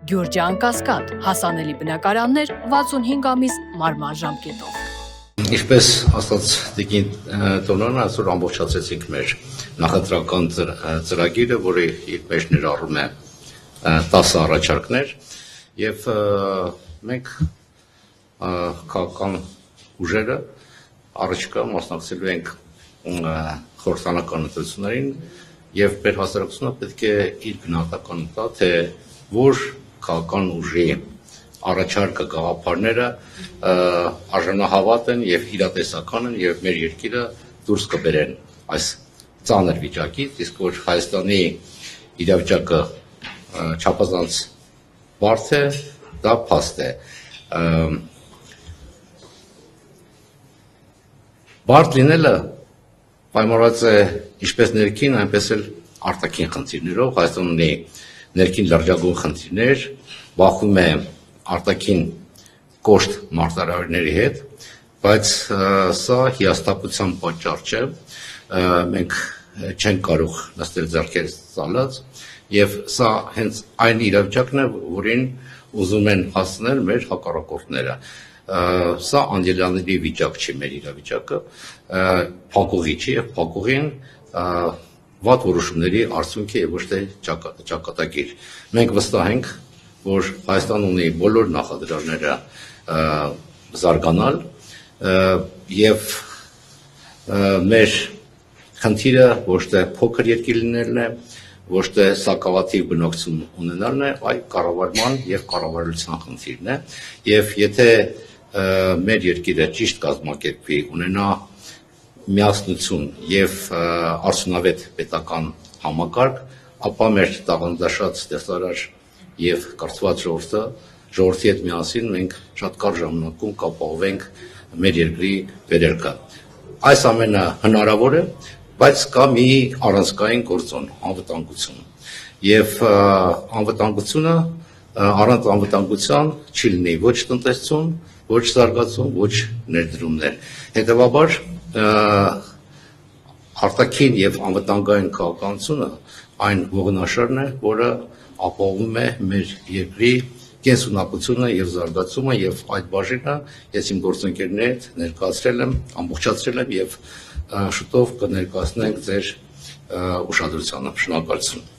Գյուրջան Կասկադ, հասանելի բնակարաններ 65 ամիս մարման ժամկետով։ Ինչպես ասաց Տիկին Տոնոն, այսօր ամբողջացեցինք մեր նախընտրական ծրագիրը, որը իր մեջ ներառում է 10 առաջարկներ, եւ մենք քաղաքական ուժերը առաջիկա մասնակցելու ենք խորհրդանական ընտրություններին եւ մեր հասարակությունը պետք է իր գնահատականը տա, թե որ քաղաքական ուժի առաջարկը գաղափարները արժանահավատ են եւ իրատեսական են եւ մեր երկիրը դուրս կբերեն այս ծանր վիճակից, իսկ որ Հայաստանի իրավիճակը չափազանց բարդ է, դա փաստ է։ Բարդ լինելը պայմանավորված է ինչպես ներքին, այնպես էլ արտաքին խնդիրներով, Հայաստանը ունի ներքին լրջագույն խնդիրներ, բախվում է արտաքին կոշտ մարտահրավերների հետ, բայց սա հիասթափության պատճառ չէ, մենք չենք կարող նստել ձեռքերս ծալած, եւ սա հենց այն իրավիճակն է, որին ուզում են հասնել մեր հակառակորդները։ Սա անդելանելի վիճակ չի մեր իրավիճակը, փակուղի չի եւ փակուղին վատ որոշումների արդյունք է եւ ոչ թե ճակատագիր։ Մենք վստահ ենք, որ Հայաստանը ունի բոլոր նախադրյալները զարգանալ եւ մեր խնդիրը ոչ թե փոքր երկիր լինելն է, ոչ թե սակավաթիվ բնակչություն ունենալն է, այլ կառավարման եւ կառավարության խնդիրն է, եւ եթե մեր երկիրը ճիշտ կազմակերպվի, ունենա միասնություն եւ արդյունավետ պետական համակարգ, ապա մեր տաղանդաշատ ստեղծարար եւ կրթված ժողովրդի հետ միասին մենք շատ կարճ ժամանակում կապահովենք մեր երկրի վերելքը։ Այս ամենը հնարավոր է, բայց կա մի առանցքային գործոն՝ անվտանգություն։ Եվ անվտանգությունը առանց անվտանգության չի լինի ոչ տնտեսություն, ոչ զարգացում, ոչ ներդրումներ։ Հետևաբար արտաքին եւ անվտանգային քաղաքականությունը այն ողնաշարն է, որը ապահովում է մեր երկրի կենսունակությունը եւ զարգացումը եւ այդ բաժինը ես իմ գործընկերների հետ ներկայացրել եմ, ամբողջացրել եմ եւ շուտով կներկայացնենք ձեր ուշադրությանը։ Շնորհակալություն։